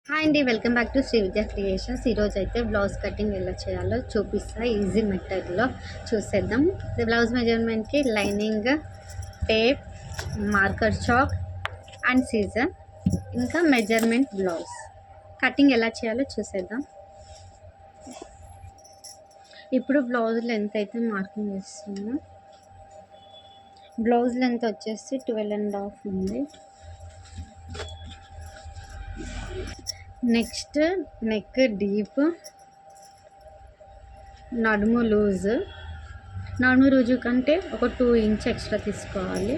Hi అండి, welcome back to Shri విద్యా creations. ఈరోజు అయితే బ్లౌజ్ కటింగ్ ఎలా చేయాలో చూపిస్తా. ఈజీ మెథడ్లో చూసేద్దాం. బ్లౌజ్ మెజర్మెంట్కి lining, tape, marker chalk and scissor, ఇంకా మెజర్మెంట్ బ్లౌజ్ కటింగ్ ఎలా చేయాలో చూసేద్దాం. ఇప్పుడు బ్లౌజ్ లెంత్ అయితే మార్కింగ్ చేస్తున్నాం. బ్లౌజ్ లెంత్ వచ్చేసి 12.5 ఉంది. నెక్స్ట్ నెక్ డీప్, నడుము లూజు కంటే ఒక 2 ఇంచ్ ఎక్స్ట్రా తీసుకోవాలి.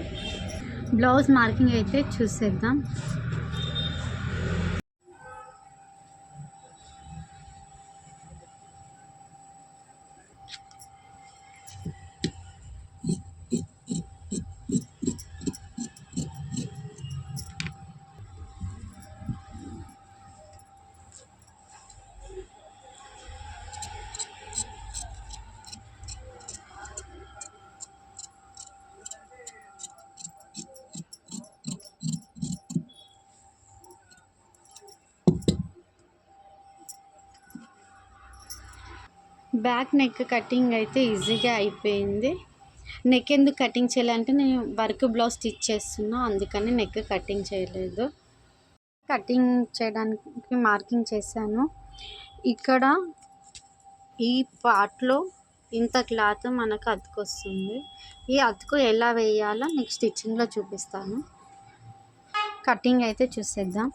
బ్లౌజ్ మార్కింగ్ అయితే చూసేద్దాం. బ్యాక్ నెక్ కటింగ్ అయితే ఈజీగా అయిపోయింది. నెక్ ఎందుకు కటింగ్ చేయాలంటే నేను వర్క్ బ్లౌజ్ స్టిచ్ చేస్తున్నా, అందుకని నెక్ కటింగ్ చేయలేదు. కటింగ్ చేయడానికి మార్కింగ్ చేశాను. ఇక్కడ ఈ పార్ట్లో ఇంత క్లాత్ మనకు అతుకొస్తుంది. ఈ అతుకు ఎలా వేయాలో నెక్స్ట్ స్టిచ్చింగ్లో చూపిస్తాను. కటింగ్ అయితే చూసేద్దాం.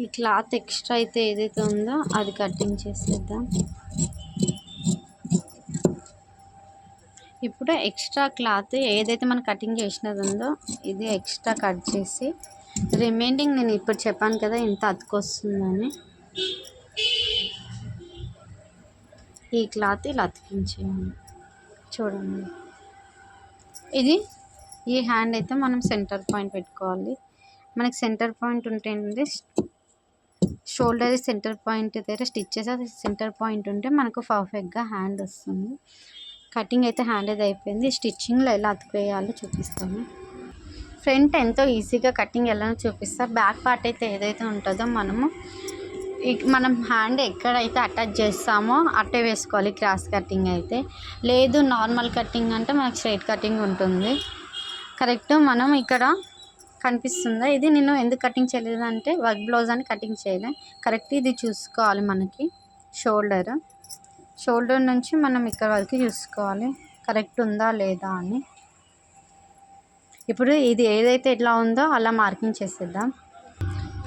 ఈ క్లాత్ ఎక్స్ట్రా అయితే ఏదైతే ఉందో అది కటింగ్ చేసేద్దాం. ఇప్పుడు ఎక్స్ట్రా క్లాత్ ఏదైతే మనం కటింగ్ చేసినది ఉందో ఇది ఎక్స్ట్రా కట్ చేసి, రిమైనింగ్ నేను ఇప్పుడు చెప్పాను కదా ఇంత అతుకొస్తుందని, ఈ క్లాత్ ఇలా అతికించేయాలి. చూడండి, ఇది ఈ హ్యాండ్ అయితే మనం సెంటర్ పాయింట్ పెట్టుకోవాలి. మనకి సెంటర్ పాయింట్ ఉంటే షోల్డర్ సెంటర్ పాయింట్ దగ్గర స్టిచ్చెస్ అది సెంటర్ పాయింట్ ఉంటే మనకు పర్ఫెక్ట్గా హ్యాండ్ వస్తుంది. కటింగ్ అయితే హ్యాండ్ అది అయిపోయింది. స్టిచ్చింగ్లో ఎలా అతికేయాలో చూపిస్తాను. ఫ్రంట్ ఎంతో ఈజీగా కటింగ్ ఎలా చూపిస్తా. బ్యాక్ పార్ట్ అయితే ఏదైతే ఉంటుందో మనం హ్యాండ్ ఎక్కడైతే అటాచ్ చేస్తామో అట్టే వేసుకోవాలి. క్రాస్ కటింగ్ అయితే లేదు, నార్మల్ కటింగ్ అంటే మనకు స్ట్రైట్ కటింగ్ ఉంటుంది. కరెక్ట్ మనం ఇక్కడ కనిపిస్తుందా, ఇది నేను ఎందుకు కటింగ్ చేయలేదు అంటే వర్క్ బ్లౌజ్ అని కటింగ్ చేయలే. కరెక్ట్ ఇది చూసుకోవాలి. మనకి షోల్డర్ నుంచి మనం ఇక్కడ వరకు చూసుకోవాలి కరెక్ట్ ఉందా లేదా అని. ఇప్పుడు ఇది ఏదైతే ఎట్లా ఉందో అలా మార్కింగ్ చేసేద్దాం.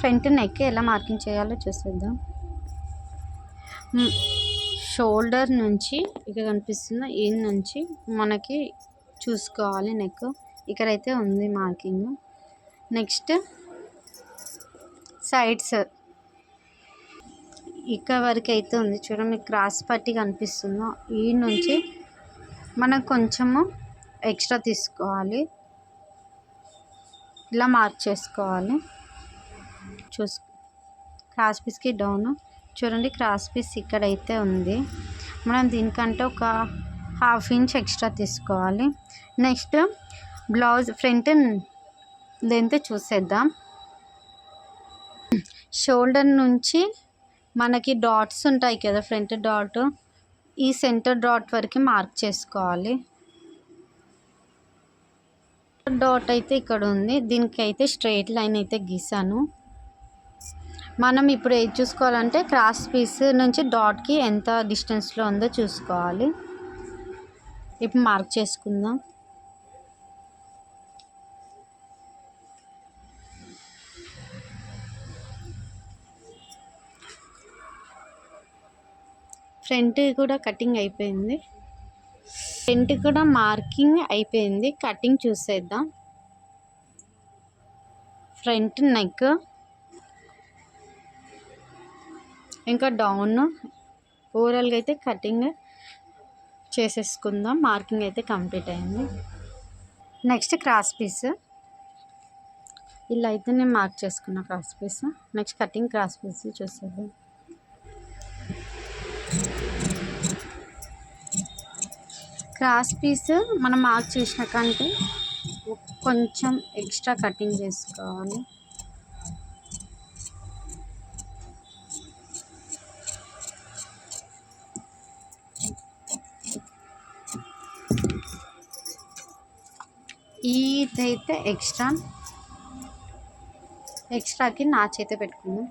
ఫ్రంట్ నెక్ ఎలా మార్కింగ్ చేయాలో చూసేద్దాం. షోల్డర్ నుంచి ఇక్కడ కనిపిస్తుందా, ఈ నుంచి మనకి చూసుకోవాలి నెక్. ఇక్కడైతే ఉంది మార్కింగ్. నెక్స్ట్ సైడ్స్ ఇక్కడ వరకు అయితే ఉంది. చూడండి, మీకు క్రాస్ పట్టి కనిపిస్తుందో ఈ నుంచి మనం కొంచెము ఎక్స్ట్రా తీసుకోవాలి. ఇలా మార్క్ చేసుకోవాలి. క్రాస్ పీస్కి డౌన్ చూడండి, క్రాస్ పీస్ ఇక్కడైతే ఉంది. మనం దీనికంటే ఒక 1/2 ఇంచ్ ఎక్స్ట్రా తీసుకోవాలి. నెక్స్ట్ బ్లౌజ్ ఫ్రంట్ లెంత్ చూసేద్దాం. షోల్డర్ నుంచి మనకి డాట్స్ ఉంటాయి కదా, ఫ్రంట్ డాట్, ఈ సెంటర్ డాట్ వరకు మార్క్ చేసుకోవాలి. డాట్ అయితే ఇక్కడ ఉంది, దీనికి అయితే స్ట్రైట్ లైన్ అయితే గీసాను. మనం ఇప్పుడు ఏది చూసుకోవాలంటే క్రాస్ పీస్ నుంచి డాట్కి ఎంత డిస్టెన్స్లో ఉందో చూసుకోవాలి. ఇప్పుడు మార్క్ చేసుకుందాం. ఫ్రంట్ కూడా కటింగ్ అయిపోయింది. ఫ్రంట్ కూడా మార్కింగ్ అయిపోయింది. కటింగ్ చూసేద్దాం. ఫ్రంట్ నెక్ ఇంకా డౌన్ ఓవరాల్గా అయితే కటింగ్ చేసేసుకుందాం. మార్కింగ్ అయితే కంప్లీట్ అయింది. నెక్స్ట్ క్రాస్ పీస్ ఇలా అయితే నేను మార్క్ చేసుకున్నా cross piece. Next cutting cross piece చూసేద్దాం. క్రాస్ పీస్ మనం మార్క్ చేసిన కంటే కొంచెం ఎక్స్ట్రా కటింగ్ చేసుకోవాలి. ఇదైతే ఎక్స్ట్రాకి నాచ్ అయితే పెట్టుకుందాం.